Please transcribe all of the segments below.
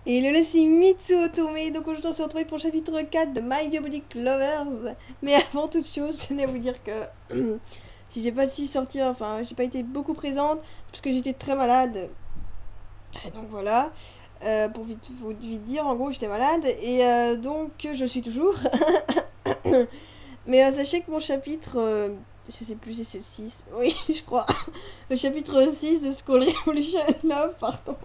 Et le c'est Mitsu Otome, donc aujourd'hui on se retrouve pour le chapitre 4 de My Diabolic Lovers. Mais avant toute chose, je tenais à vous dire que si j'ai pas su sortir, enfin j'ai pas été beaucoup présente, c'est parce que j'étais très malade. Et donc voilà, pour vite dire, en gros j'étais malade, et donc je le suis toujours. Mais sachez que mon chapitre, je sais plus si c'est le 6, oui je crois, le chapitre 6 de Skull Revolution Love, pardon.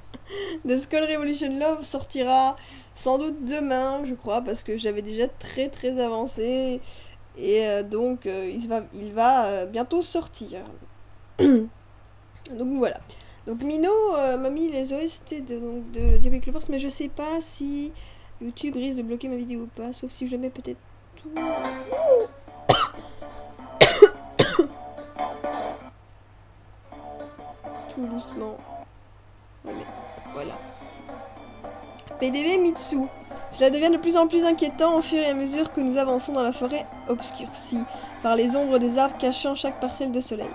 The Skull Revolution Love sortira sans doute demain, je crois, parce que j'avais déjà très avancé. Et donc, il va bientôt sortir. Donc voilà. Donc Mino m'a mis les OST de Diabolic Lovers, mais je sais pas si YouTube risque de bloquer ma vidéo ou pas, sauf si je mets peut-être tout. Tout doucement. Ouais, mais voilà. PDV Mitsu. Cela devient de plus en plus inquiétant au fur et à mesure que nous avançons dans la forêt obscurcie par les ombres des arbres cachant chaque parcelle de soleil.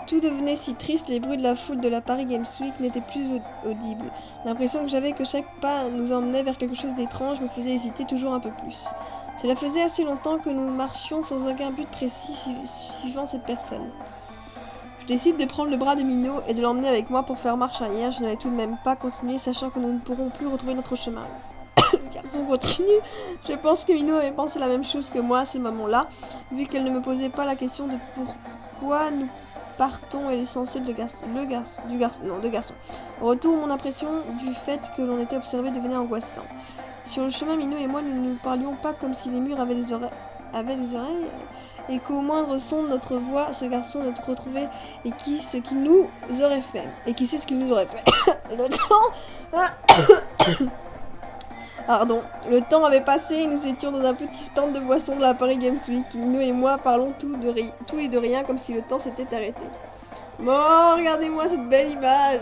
Tout devenait si triste, les bruits de la foule de la Paris Games Week n'étaient plus audibles. L'impression que j'avais que chaque pas nous emmenait vers quelque chose d'étrange me faisait hésiter toujours un peu plus. Cela faisait assez longtemps que nous marchions sans aucun but précis suivant cette personne. Je décide de prendre le bras de Mino et de l'emmener avec moi pour faire marche arrière. Je n'allais tout de même pas continuer, sachant que nous ne pourrons plus retrouver notre chemin. Le garçon continue. Je pense que Mino avait pensé la même chose que moi à ce moment-là, vu qu'elle ne me posait pas la question de pourquoi nous partons et l'essentiel de garçon. Au retour, mon impression du fait que l'on était observé devenait angoissant. Sur le chemin, Mino et moi, nous ne parlions pas comme si les murs avaient des oreilles, et qu'au moindre son de notre voix, ce garçon nous retrouvait et qui ce qu'il nous aurait fait. Et qui sait ce qu'il nous aurait fait. Le temps... Pardon. Le temps avait passé et nous étions dans un petit stand de boissons de la Paris Games Week. Mino et moi parlons tout et de rien comme si le temps s'était arrêté. Bon, regardez-moi cette belle image.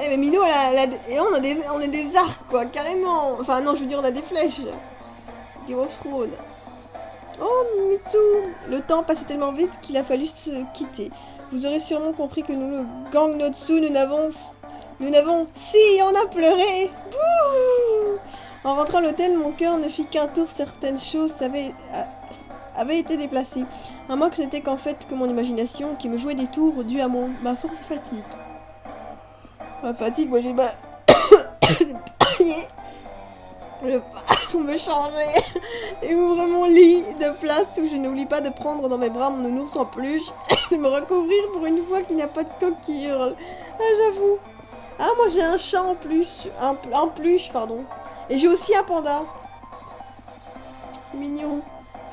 Eh mais Mino, et on a des arcs quoi, carrément. Enfin non, je veux dire on a des flèches. Game of Thrones. Oh Mitsu. Le temps passait tellement vite qu'il a fallu se quitter. Vous aurez sûrement compris que nous, le gang Notsu, nous n'avons... Si, on a pleuré. Bouh. En rentrant à l'hôtel, mon cœur ne fit qu'un tour. Certaines choses avaient été déplacées. À moins que ce n'était qu'en fait que mon imagination qui me jouait des tours dû à ma forte fatigue. Ma fatigue, moi j'ai pas... Je pars me changer et ouvre mon lit de place où je n'oublie pas de prendre dans mes bras mon nounours en peluche et de me recouvrir pour une fois qu'il n'y a pas de coq qui hurle. Ah, j'avoue. Ah, moi j'ai un chat en plus. Un peluche, pardon. Et j'ai aussi un panda. Mignon.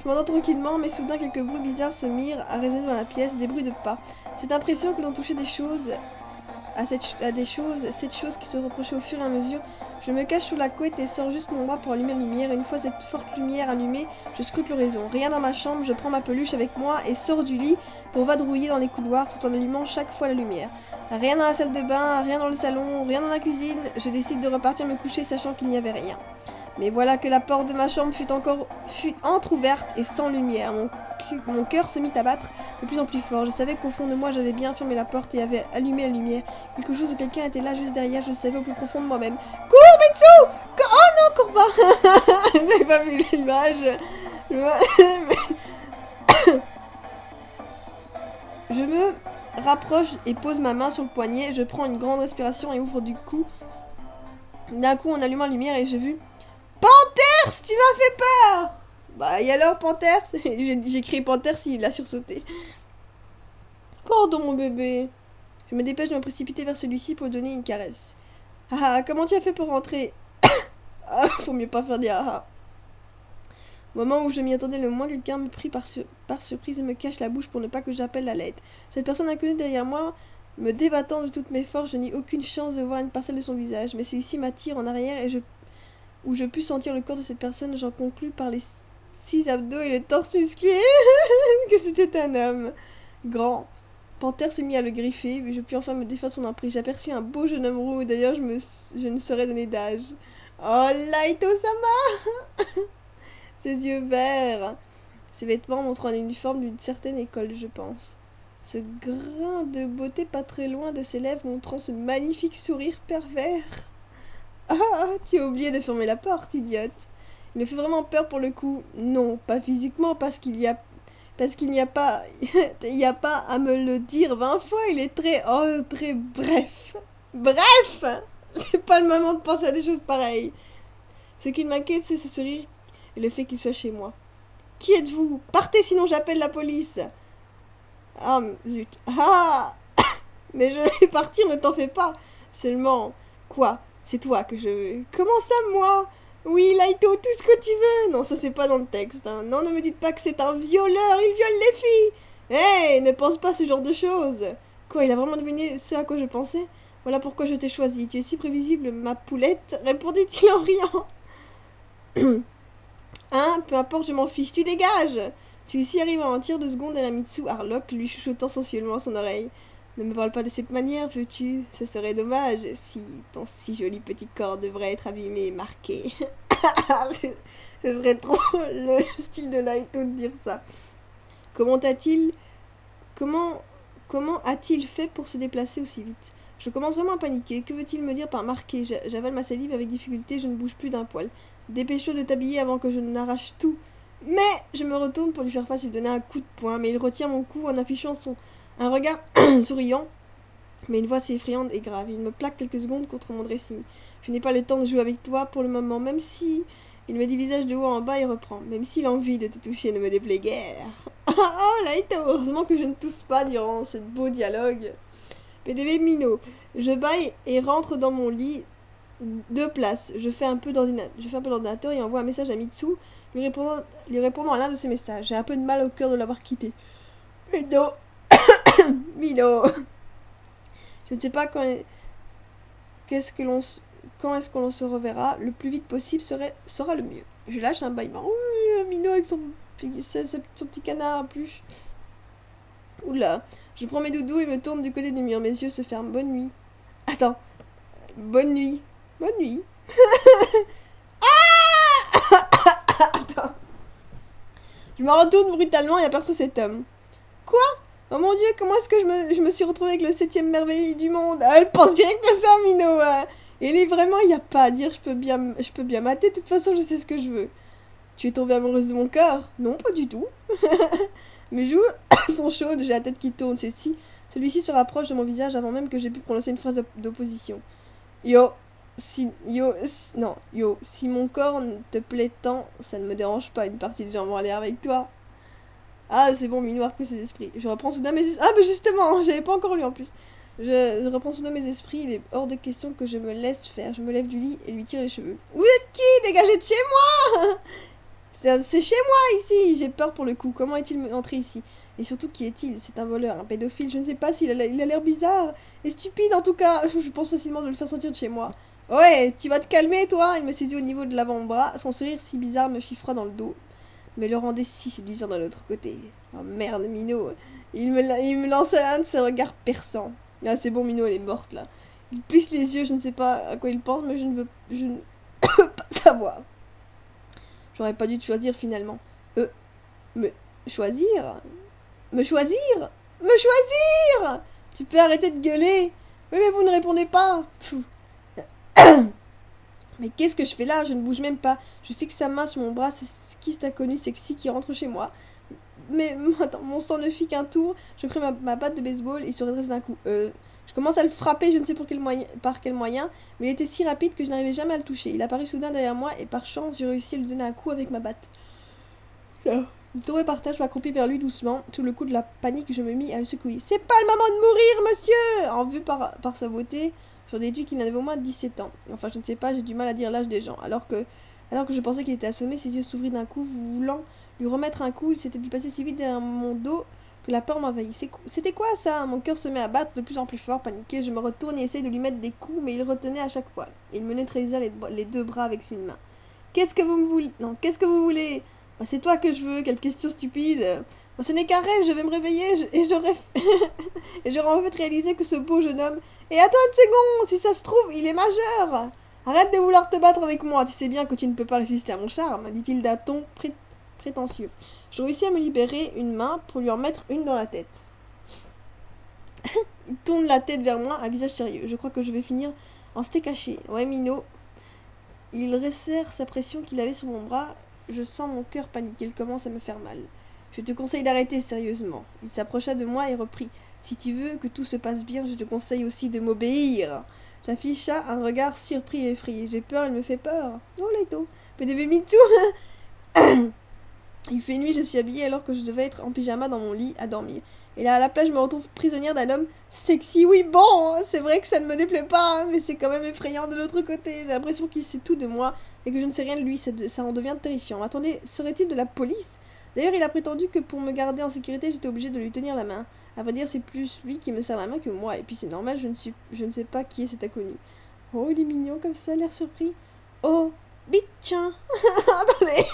Je m'endors tranquillement, mais soudain quelques bruits bizarres se mirent à résonner dans la pièce, des bruits de pas. Cette impression que l'on touchait des choses... cette chose qui se reprochait au fur et à mesure. Je me cache sous la couette et sors juste mon bras pour allumer la lumière. Une fois cette forte lumière allumée, je scrute l'horizon. Rien dans ma chambre, je prends ma peluche avec moi et sors du lit pour vadrouiller dans les couloirs tout en allumant chaque fois la lumière. Rien dans la salle de bain, rien dans le salon, rien dans la cuisine. Je décide de repartir me coucher sachant qu'il n'y avait rien. Mais voilà que la porte de ma chambre fut entr'ouverte et sans lumière. Mon cœur se mit à battre de plus en plus fort. Je savais qu'au fond de moi, j'avais bien fermé la porte et avait allumé la lumière. Quelque chose ou quelqu'un était là juste derrière, je le savais au plus profond de moi-même. Cours, Mitsu! Oh non, cours pas! Je n'avais pas vu l'image. Je me rapproche et pose ma main sur le poignet. Je prends une grande respiration et ouvre du coup. D'un coup, en allumant la lumière, et j'ai vu... Panthers, tu m'as fait peur! Bah, et alors, Panthers? J'ai crié Panthers, il a sursauté. Pardon, mon bébé. Je me dépêche de me précipiter vers celui-ci pour lui donner une caresse. Ah, comment tu as fait pour rentrer? Ah, faut mieux pas faire des ah. Au moment où je m'y attendais le moins, quelqu'un me prit par surprise et me cache la bouche pour ne pas que j'appelle la l'aide. Cette personne inconnue derrière moi, me débattant de toutes mes forces, je n'eus aucune chance de voir une parcelle de son visage. Mais celui-ci m'attire en arrière et où je pus sentir le corps de cette personne, j'en conclus par les 6 abdos et le torse musclé que c'était un homme. Grand. Panthère se mit à le griffer, mais je pus enfin me défaire de son emprise. J'aperçus un beau jeune homme roux, d'ailleurs je ne saurais donner d'âge. Oh, Laito-sama. Ses yeux verts. Ses vêtements montrant un uniforme d'une certaine école, je pense. Ce grain de beauté pas très loin de ses lèvres montrant ce magnifique sourire pervers. Ah, tu as oublié de fermer la porte, idiote. Il me fait vraiment peur pour le coup. Non, pas physiquement, parce qu'il n'y a pas... il n'y a pas à me le dire 20 fois, il est très... Oh, très bref. Bref. C'est pas le moment de penser à des choses pareilles. Ce qui m'inquiète, c'est ce sourire et le fait qu'il soit chez moi. Qui êtes-vous? Partez, sinon j'appelle la police. Ah, zut. Ah. Mais je vais partir, ne t'en fais pas. Seulement... Quoi? C'est toi que je veux. Comment ça, moi? Oui, Laito, tout ce que tu veux. Non, ça c'est pas dans le texte. Hein. Non, ne me dites pas que c'est un violeur, il viole les filles. Hé, hey, ne pense pas ce genre de choses. Quoi, il a vraiment deviné ce à quoi je pensais? Voilà pourquoi je t'ai choisi. Tu es si prévisible, ma poulette, répondit-il en riant. Hein, peu importe, je m'en fiche, tu dégages. Celui-ci arrive en un tir de seconde à la Mitsu Harlock, lui chuchotant sensuellement à son oreille. Ne me parle pas de cette manière, veux-tu? Ce serait dommage si ton si joli petit corps devrait être abîmé et marqué. Ce serait trop le style de Naito de dire ça. Comment a-t-il... Comment... Comment a-t-il fait pour se déplacer aussi vite? Je commence vraiment à paniquer. Que veut-il me dire par marqué? J'avale ma salive avec difficulté, je ne bouge plus d'un poil. Dépêche-toi de t'habiller avant que je n'arrache tout. Mais je me retourne pour lui faire face et lui donner un coup de poing, mais il retient mon cou en affichant un regard souriant, mais une voix si effrayante et grave. Il me plaque quelques secondes contre mon dressing. Je n'ai pas le temps de jouer avec toi pour le moment, même si il me dit visage de haut en bas et reprend. Même si l'envie de te toucher ne me déplaît guère. Oh, Laito, heureusement que je ne tousse pas durant ce beau dialogue. PDV Mino. Je baille et rentre dans mon lit de place. Je fais un peu d'ordinateur et envoie un message à Mitsu, lui répondant à l'un de ses messages. J'ai un peu de mal au cœur de l'avoir quitté. Mino. Mino. Je ne sais pas quand est-ce que l'on se reverra. Le plus vite possible sera le mieux. Je lâche un bâillement. Oui, Mino avec son petit canard à pluche. Oula. Je prends mes doudous et me tourne du côté du mur. Mes yeux se ferment. Bonne nuit. Attends. Bonne nuit. Bonne nuit. Attends. Je me retourne brutalement et aperçois cet homme. Quoi? Oh mon dieu, comment est-ce que je me suis retrouvée avec le 7ème merveille du monde? Elle pense direct à ça, Mino. Et il est vraiment, il n'y a pas à dire, je peux bien mater, de toute façon, je sais ce que je veux. Tu es tombée amoureuse de mon corps? Non, pas du tout. Mes joues sont chaudes, j'ai la tête qui tourne, celui-ci se rapproche de mon visage avant même que j'ai pu prononcer une phrase d'opposition. Si mon corps te plaît tant, ça ne me dérange pas, une partie de gens vont aller avec toi. Ah, c'est bon, Minou a repris ses esprits. Je reprends soudain mes esprits. Ah, mais justement, j'avais pas encore lu en plus. Je reprends soudain mes esprits. Il est hors de question que je me laisse faire. Je me lève du lit et lui tire les cheveux. Vous êtes qui? Dégagez de chez moi! C'est chez moi ici. J'ai peur pour le coup. Comment est-il entré ici? Et surtout, qui est-il? C'est un voleur, un pédophile. Je ne sais pas s'il a l'air bizarre et stupide en tout cas. Je pense facilement de le faire sortir de chez moi. Ouais, tu vas te calmer toi. Il me saisit au niveau de l'avant-bras. Son sourire si bizarre me fit froid dans le dos, mais le rendait si séduisant de l'autre côté. Oh merde, Mino. Il me lançait un de ses regards perçants. Ah, c'est bon, Mino, elle est morte là. Il plisse les yeux, je ne sais pas à quoi il pense, mais je ne veux pas savoir. J'aurais pas dû te choisir finalement. Me choisir? Me choisir? Me choisir? Tu peux arrêter de gueuler? Oui, mais vous ne répondez pas. Mais qu'est-ce que je fais là? Je ne bouge même pas. Je fixe sa main sur mon bras. C'est qui cet inconnu sexy qui rentre chez moi? Mais attends, mon sang ne fit qu'un tour. Je pris ma batte de baseball et il se redresse d'un coup. Je commence à le frapper, je ne sais par quel moyen, mais il était si rapide que je n'arrivais jamais à le toucher. Il apparut soudain derrière moi et par chance, j'ai réussi à lui donner un coup avec ma batte. Il tombait par terre, je m'accroupis vers lui doucement. Sous le coup de la panique, je me mis à le secouer. C'est pas le moment de mourir, monsieur! En vue par sa beauté, j'en déduis qu'il en avait au moins 17 ans. Enfin, je ne sais pas, j'ai du mal à dire l'âge des gens. Alors que je pensais qu'il était assommé, ses yeux s'ouvrirent d'un coup, voulant lui remettre un coup. Il s'était passé si vite derrière mon dos que la peur m'envahit. C'était quoi ça? Mon cœur se met à battre de plus en plus fort, paniqué. Je me retourne et essaye de lui mettre des coups, mais il retenait à chaque fois. Et il me neutralisa les deux bras avec une main. Qu'est-ce que vous me voulez? Non, qu'est-ce que vous voulez? Bah, c'est toi que je veux, quelle question stupide. Bah, ce n'est qu'un rêve, je vais me réveiller et j'aurais et j'aurais en fait réalisé que ce beau jeune homme... Et attends une seconde, si ça se trouve, il est majeur. Arrête de vouloir te battre avec moi, tu sais bien que tu ne peux pas résister à mon charme, dit-il d'un ton prétentieux. Je réussis à me libérer une main pour lui en mettre une dans la tête. Il tourne la tête vers moi, un visage sérieux. Je crois que je vais finir en steak haché. Ouais, Mino, Il resserre sa pression qu'il avait sur mon bras. Je sens mon cœur paniquer. Il commence à me faire mal. Je te conseille d'arrêter sérieusement. Il s'approcha de moi et reprit. Si tu veux que tout se passe bien, je te conseille aussi de m'obéir. J'afficha un regard surpris et effrayé. J'ai peur, il me fait peur. Oh, Laito. PDV Mitsu. Il fait nuit, je suis habillée alors que je devais être en pyjama dans mon lit à dormir. Et là, à la place, je me retrouve prisonnière d'un homme sexy. Oui, bon, c'est vrai que ça ne me déplaît pas, hein, mais c'est quand même effrayant de l'autre côté. J'ai l'impression qu'il sait tout de moi et que je ne sais rien de lui. Ça en devient terrifiant. Attendez, serait-il de la police? D'ailleurs, il a prétendu que pour me garder en sécurité, j'étais obligée de lui tenir la main. À vrai dire, c'est plus lui qui me serre la main que moi. Et puis c'est normal, je ne sais pas qui est cet inconnu. Oh, il est mignon comme ça, l'air surpris. Oh, tiens. Attendez.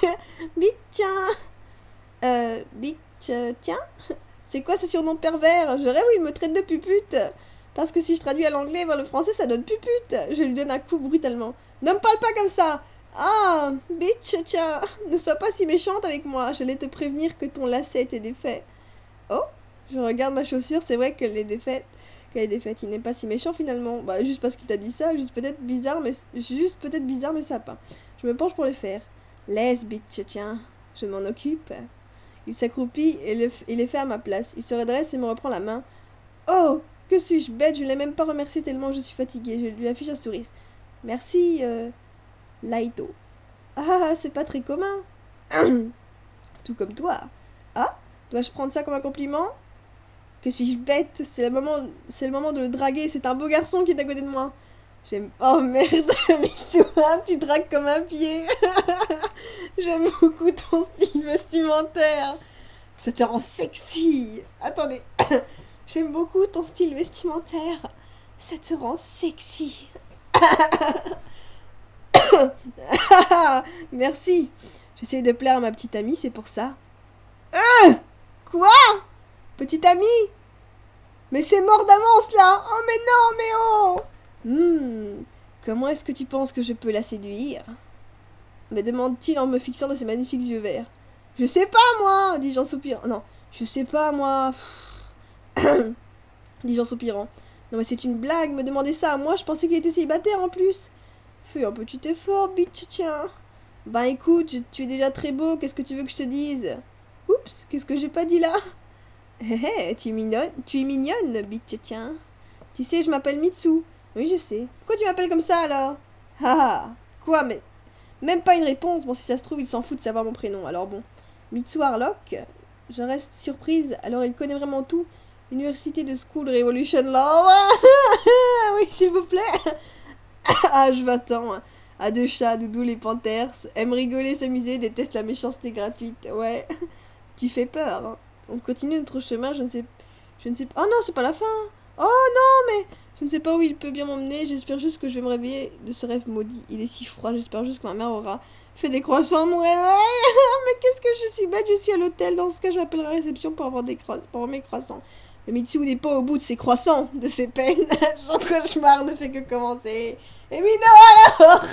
Tiens. Tiens. C'est quoi ce surnom pervers? Je rêve où il me traite de pupute. Parce que si je traduis à l'anglais vers le français, ça donne pupute. Je lui donne un coup brutalement. Ne me parle pas comme ça. Ah, tiens. Ne sois pas si méchante avec moi. J'allais te prévenir que ton lacet était défait. Oh, je regarde ma chaussure. C'est vrai qu'elle est défaite. Il n'est pas si méchant finalement. Bah, juste parce qu'il t'a dit ça. Juste peut-être bizarre, mais sympa. Je me penche pour le faire. Laisse, tiens. Je m'en occupe. Il s'accroupit et les fait à ma place. Il se redresse et me reprend la main. Oh, que suis-je bête, je ne l'ai même pas remercié tellement je suis fatiguée. Je lui affiche un sourire. Merci, Laito. Ah, c'est pas très commun. Tout comme toi. Ah, dois-je prendre ça comme un compliment? Que suis-je bête, c'est le moment de le draguer. C'est un beau garçon qui est à côté de moi. J'aime... Oh merde, Mitsuha, tu dragues comme un pied. J'aime beaucoup ton style vestimentaire. Ça te rend sexy. Attendez. J'aime beaucoup ton style vestimentaire. Ça te rend sexy. Merci. J'essaie de plaire à ma petite amie, c'est pour ça. Quoi? Petite amie? Mais c'est mort d'avance là. Oh mais non, mais oh. Comment est-ce que tu penses que je peux la séduire? Me demande-t-il en me fixant de ses magnifiques yeux verts. Je sais pas, moi, dis-je en soupirant. Non, je sais pas, moi. dis-je en soupirant. Non, mais c'est une blague, me demander ça à moi, je pensais qu'il était célibataire en plus. Fais un petit effort, bitch, tiens. Ben écoute, tu es déjà très beau, qu'est-ce que tu veux que je te dise? Oups, qu'est-ce que j'ai pas dit là? Hé, tu es mignonne, bitch, tiens. Tu sais, je m'appelle Mitsu. Oui, je sais. Pourquoi tu m'appelles comme ça, alors? Ah, quoi, mais... Même pas une réponse. Bon, si ça se trouve, il s'en fout de savoir mon prénom. Alors bon. Mitsu Harlock. Je reste surprise. Alors, il connaît vraiment tout. Université de School Revolution Love. oui, s'il vous plaît. Âge 20 ans. A deux chats, Doudou les panthères. Aime rigoler, s'amuser, déteste la méchanceté gratuite. Ouais. tu fais peur. Hein. On continue notre chemin. Je ne sais pas. Oh non, c'est pas la fin. Oh non, mais... Je ne sais pas où il peut bien m'emmener, j'espère juste que je vais me réveiller de ce rêve maudit. Il est si froid, j'espère juste que ma mère aura fait des croissants à mon réveil. Mais qu'est-ce que je suis bête, je suis à l'hôtel. Dans ce cas, je m'appellerai à la réception pour avoir mes croissants. Mais Mitsu n'est pas au bout de ses croissants, de ses peines. Son cauchemar ne fait que commencer. Et oui, non alors.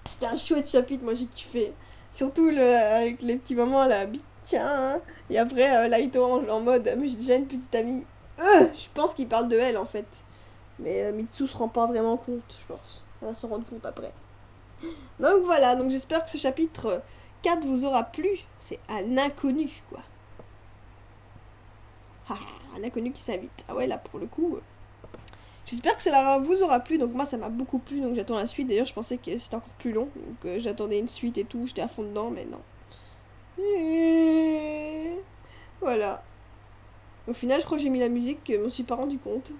C'était un chouette chapitre, moi j'ai kiffé. Surtout avec les petits moments là, tiens. Et après, Laito en mode, mais j'ai déjà une petite amie. Je pense qu'il parle de elle en fait. Mais Mitsu se rend pas vraiment compte, je pense. Elle va s'en rendre compte après. Donc voilà, donc j'espère que ce chapitre 4 vous aura plu. C'est un inconnu, quoi. Ah, un inconnu qui s'invite. Ah ouais, là pour le coup. J'espère que cela vous aura plu. Donc moi ça m'a beaucoup plu, donc j'attends la suite. D'ailleurs je pensais que c'était encore plus long. Donc j'attendais une suite et tout, j'étais à fond dedans, mais non. Et... Voilà. Au final, je crois que j'ai mis la musique, je me suis pas rendu compte.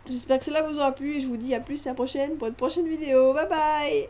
J'espère que cela vous aura plu et je vous dis à plus et à la prochaine pour une prochaine vidéo. Bye bye!